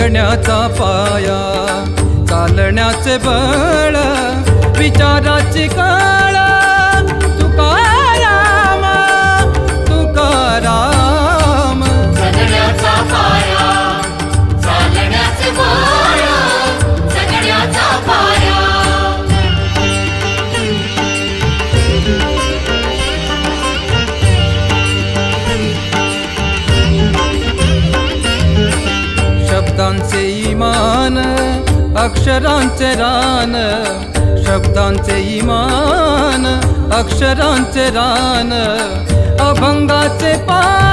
जगण्याचा पाया, चालण्याचे बळ, विचाराची कळ, तुकाराम तुकाराम. जगण्याचा पाया, चालण्याचे बळ, जगण्याचा पाया. शब्दांचे इमान, अक्षरांचे रान, शब्दांचे इमान, अक्षरांचे रान, अभंगाचे पान.